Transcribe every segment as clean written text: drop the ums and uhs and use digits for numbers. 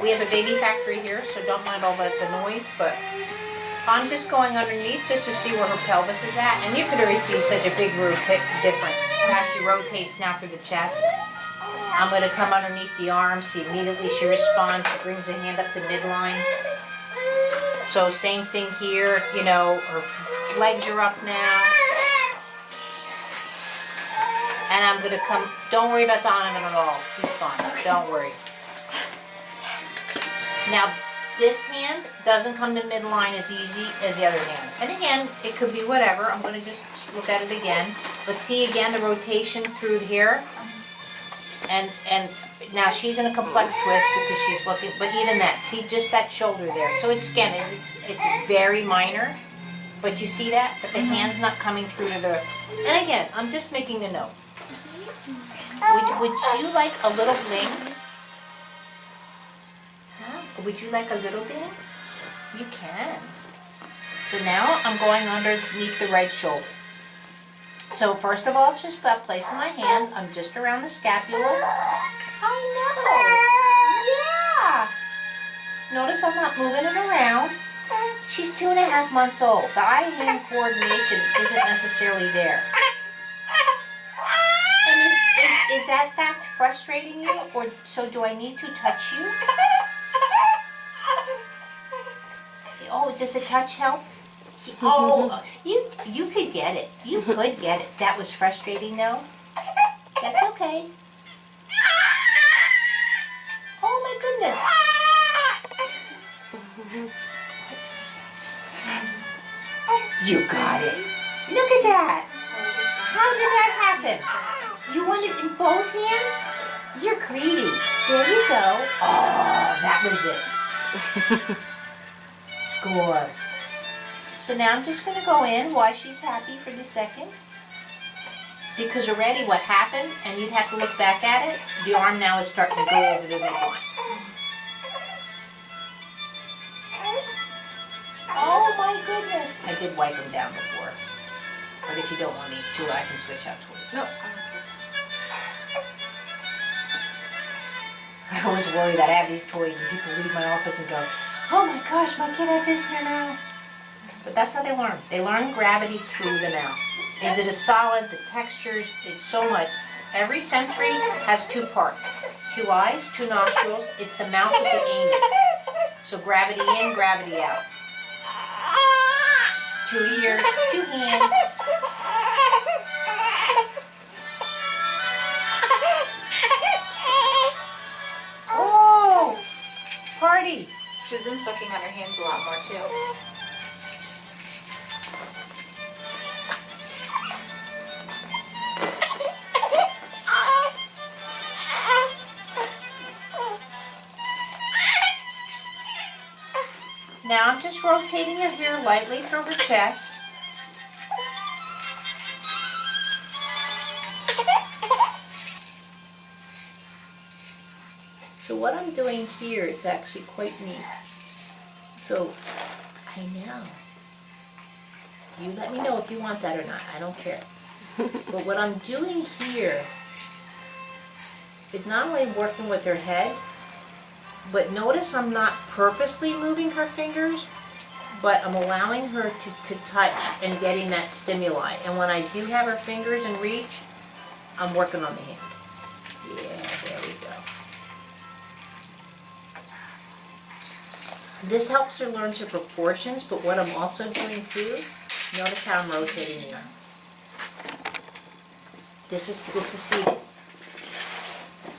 We have a baby factory here, so don't mind all the noise, but I'm just going underneath just to see where her pelvis is at. And you could already see such a big difference how she rotates now through the chest. I'm going to come underneath the arm, see immediately she responds. She brings the hand up to midline. So same thing here, you know, her legs are up now. And I'm going to come, don't worry about Donovan at all. He's fine, don't worry. Now, this hand doesn't come to midline as easy as the other hand. And again, it could be whatever. I'm going to just look at it again. But see again the rotation through here? And now she's in a complex twist because she's looking, but even that, see just that shoulder there. So it's, again, it's very minor, but you see that? But the hand's not coming through to the, and again, I'm just making a note. Would you like a little bling? Huh? Would you like a little bling? You can. So now I'm going underneath the right shoulder. So first of all, it's just about placing my hand. I'm just around the scapula. I know. Yeah. Notice I'm not moving it around. She's 2.5 months old. The eye-hand coordination isn't necessarily there. And is that fact frustrating you? Or so do I need to touch you? Oh, does a touch help? Oh, you could get it. You could get it. That was frustrating though. That's okay. Oh my goodness. You got it. Look at that. How did that happen? You want it in both hands? You're greedy. There you go. Oh, that was it. Score. So now I'm just going to go in while she's happy for the second. Because already what happened, and you'd have to look back at it, the arm now is starting to go over the midline. Oh my goodness. I did wipe them down before. But if you don't want me to, I can switch out toys. No. I always worry that I have these toys and people leave my office and go, oh my gosh, my kid had this in their mouth. But that's how they learn. They learn gravity through the mouth. Is it a solid? The textures, it's so much. Every sensory has 2 parts. 2 eyes, 2 nostrils. It's the mouth with the anus. So gravity in, gravity out. 2 ears, 2 hands. Oh, party. She's been sucking on her hands a lot more too. Now I'm just rotating her here lightly through her chest. So what I'm doing here is actually quite neat. So, I know. You let me know if you want that or not. I don't care. But what I'm doing here is not only working with her head, but notice I'm not purposely moving her fingers, but I'm allowing her to touch and getting that stimuli. And when I do have her fingers in reach, I'm working on the hand. Yeah, there we go. This helps her learn her proportions, but what I'm also doing too, notice how I'm rotating the arm. This is feeding.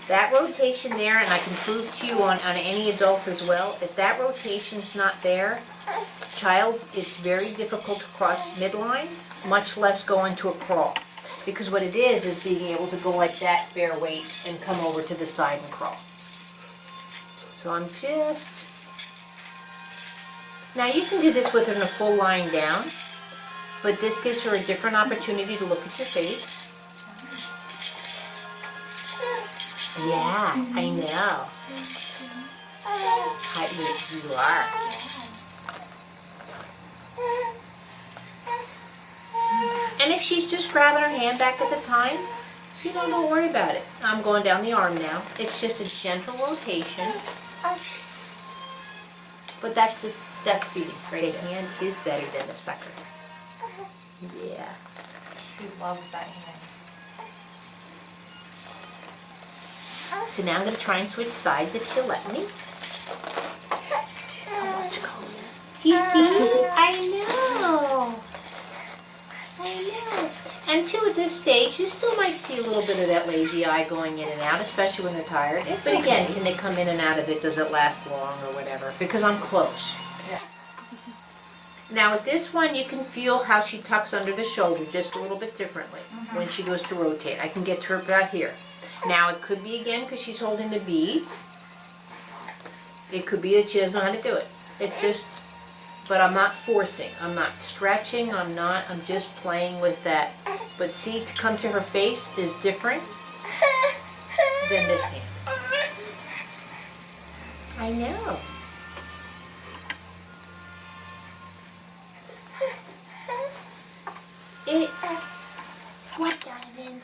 That rotation there, and I can prove to you on any adult as well, if that rotation's not there, it's very difficult to cross midline, much less go into a crawl. Because what it is being able to go like that, bear weight, and come over to the side and crawl. So I'm just... Now you can do this with her in a full lying down, but this gives her a different opportunity to look at your face. Yeah, I know. You are. And if she's just grabbing her hand back at the time, you don't worry about it. I'm going down the arm now. It's just a gentle rotation. But that's feeding. Right? The hand is better than the sucker. Yeah. She loves that hand. So now I'm going to try and switch sides if she'll let me. She's so much calmer. Do you see? I know. And too, at this stage, you still might see a little bit of that lazy eye going in and out, especially when they're tired. But again, can they come in and out of it? Does it last long or whatever? Because I'm close. Yeah. Now with this one, you can feel how she tucks under the shoulder just a little bit differently when she goes to rotate. I can get to her about here. Now it could be again because she's holding the beads. It could be that she doesn't know how to do it. It's just, but I'm not forcing. I'm not stretching. I'm just playing with that. But see, to come to her face is different than this hand. I know. What, Donovan?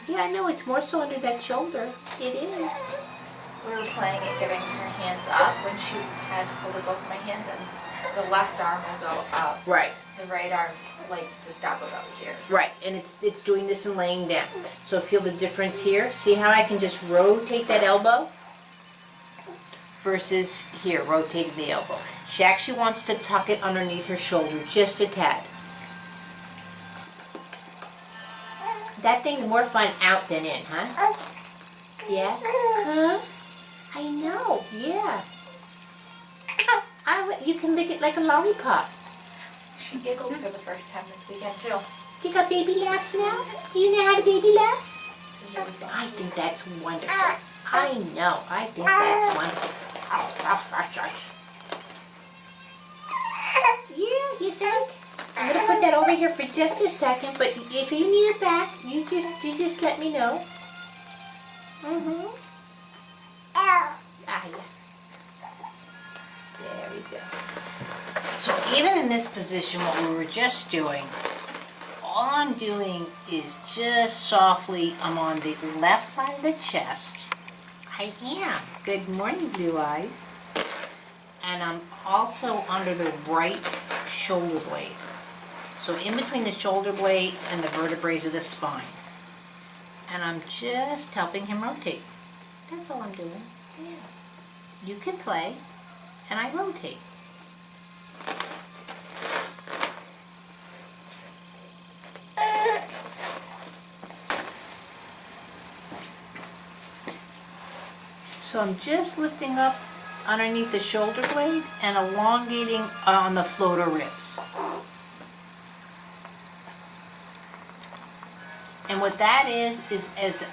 Yeah, I know, it's more so under that shoulder. It is. We were playing at getting her hands up when she had holding both of my hands, and the left arm will go up. Right. The right arm likes to stop about here. Right, and it's doing this and laying down. So feel the difference here? See how I can just rotate that elbow? Versus here, rotating the elbow. She actually wants to tuck it underneath her shoulder just a tad. That thing's more fun out than in, huh? Yeah? Huh? I know, yeah. You can lick it like a lollipop. She giggled for the first time this weekend too. You got baby laughs now? Do you know how to baby laugh? I think that's wonderful. I know, I think that's wonderful. Yeah, you think? I'm gonna put that over here for just a second, but if you need it back, you just let me know. Ah, yeah. There we go. So even in this position, what we were just doing, all I'm doing is just softly, I'm on the left side of the chest. I am. Good morning, Blue Eyes. And I'm also under the right shoulder blade. So in between the shoulder blade and the vertebrae of the spine. And I'm just helping him rotate. That's all I'm doing. Yeah. You can play, and I rotate. So I'm just lifting up underneath the shoulder blade and elongating on the floater ribs. And what that is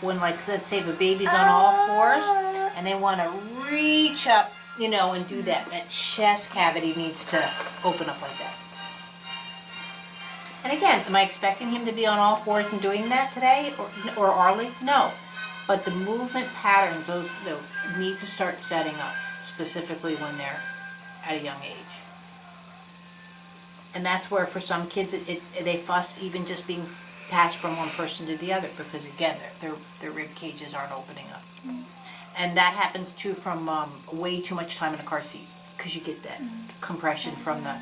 when, like, let's say if a baby's on all fours and they want to reach up, you know, and do that. That chest cavity needs to open up like that. And again, am I expecting him to be on all fours and doing that today or Arlie? No. But the movement patterns, those need to start setting up, specifically when they're at a young age. And that's where for some kids they fuss even just being passed from one person to the other because again their rib cages aren't opening up. And that happens too from way too much time in a car seat because you get that compression from the.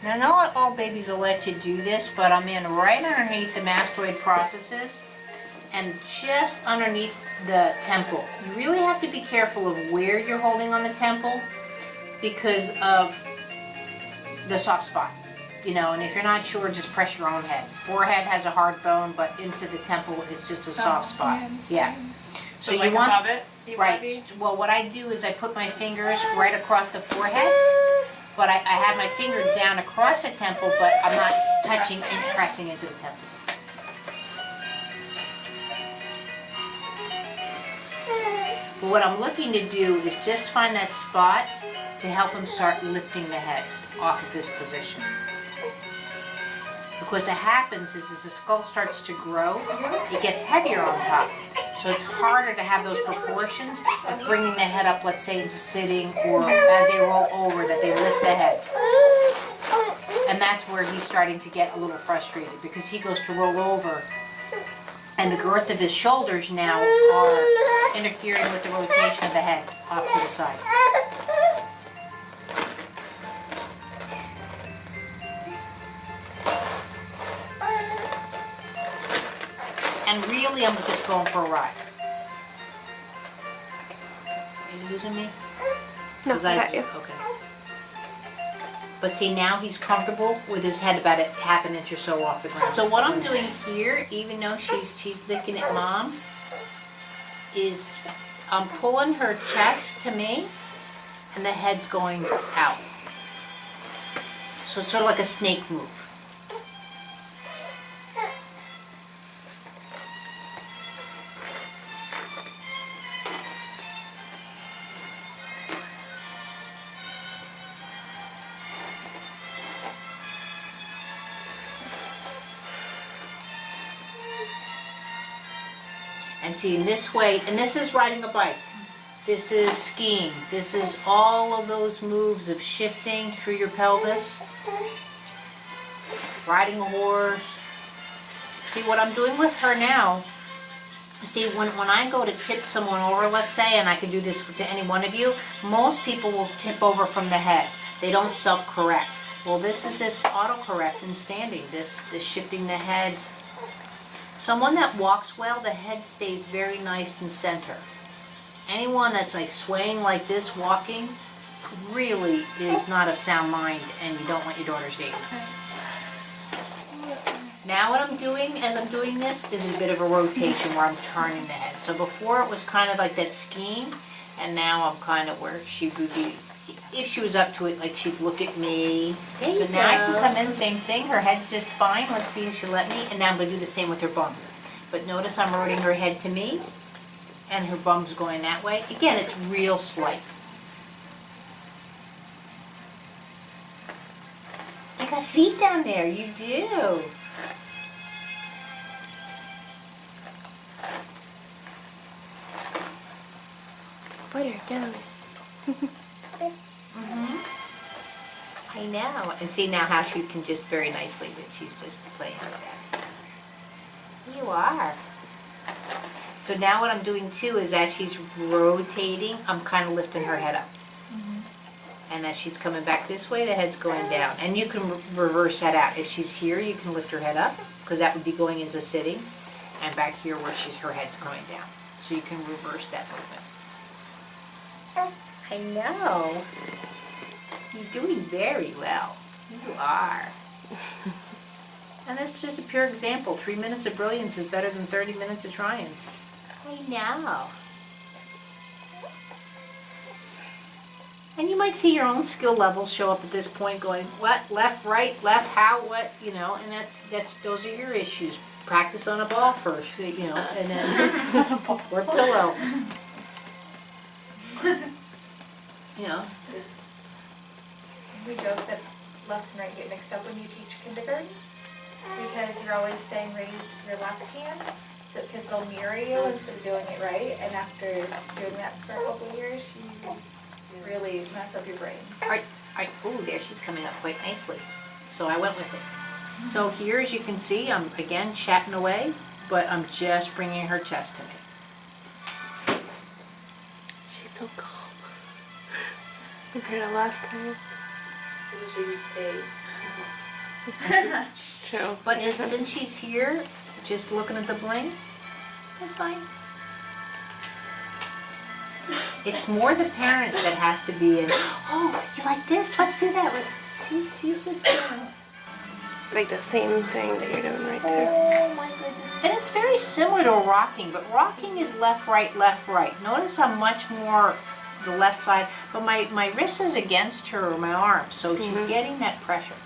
Now, not all babies will let you do this, but I'm in right underneath the mastoid processes and just underneath the temple. You really have to be careful of where you're holding on the temple because of the soft spot, you know, and if you're not sure, just press your own head. Forehead has a hard bone, but into the temple, it's just a soft spot. Yeah. So like you want, above it? right. Well, what I do is I put my fingers right across the forehead. But I have my finger down across the temple, but I'm not touching and pressing into the temple. But what I'm looking to do is just find that spot to help him start lifting the head off of this position. Because what happens is as the skull starts to grow, it gets heavier on top. So it's harder to have those proportions of bringing the head up, let's say into sitting, or as they roll over, that they lift the head. And that's where he's starting to get a little frustrated, because he goes to roll over and the girth of his shoulders now are interfering with the rotation of the head off to the side. And really, I'm just going for a ride. Are you losing me? No, 'Cause I got you. Okay. But see, now he's comfortable with his head about a half an inch or so off the ground. So what I'm doing here, even though she's looking at mom, is I'm pulling her chest to me, and the head's going out. So it's sort of like a snake move. And see, in this way, and this is riding a bike, this is skiing, this is all of those moves of shifting through your pelvis, riding a horse. See, what I'm doing with her now, see, when I go to tip someone over, let's say, and I could do this to any one of you, most people will tip over from the head. They don't self-correct. Well, this is this autocorrect in standing, this shifting the head. Someone that walks well, the head stays very nice in center. Anyone that's like swaying like this walking really is not of sound mind, and you don't want your daughters dating. Now what I'm doing as I'm doing this is a bit of a rotation where I'm turning the head. So before it was kind of like that skiing, and now I'm kind of where she would be, if she was up to it, like she'd look at me. So now I can come in, same thing, her head's just fine. Let's see if she'll let me. And now I'm going to do the same with her bum. But notice I'm rotating her head to me, and her bum's going that way. Again, it's real slight. You got feet down there, you do. What are those? I know. And see now how she can just very nicely, that she's just playing with that. You are. So now what I'm doing too is as she's rotating, I'm kind of lifting her head up. And as she's coming back this way, the head's going down. And you can reverse that out. If she's here, you can lift her head up, because that would be going into sitting. And back here where her head's going down. So you can reverse that movement. I know. You're doing very well. You are. And this is just a pure example. 3 minutes of brilliance is better than 30 minutes of trying. I know. And you might see your own skill levels show up at this point going, what, left, right, left, how, what, you know, and that's those are your issues. Practice on a ball first, you know, and then, or pillow. You know. We joke that left and right get mixed up when you teach kindergarten, because you're always saying raise your left hand, so because they'll mirror you instead of doing it right, and after doing that for a couple of years, you really mess up your brain. Oh, there she's coming up quite nicely. So I went with it. So here, as you can see, I'm again chatting away, but I'm just bringing her chest to me. She's so calm. Compared to last time. True. But since she's here, just looking at the bling, that's fine. It's more the parent that has to be in, oh, you like this? Let's do that. She's just doing it. Like the same thing that you're doing right there. Oh my goodness. And it's very similar to rocking, but rocking is left, right, left, right. Notice I'm much more the left side, but my wrist is against her, or my arm, so she's getting that pressure.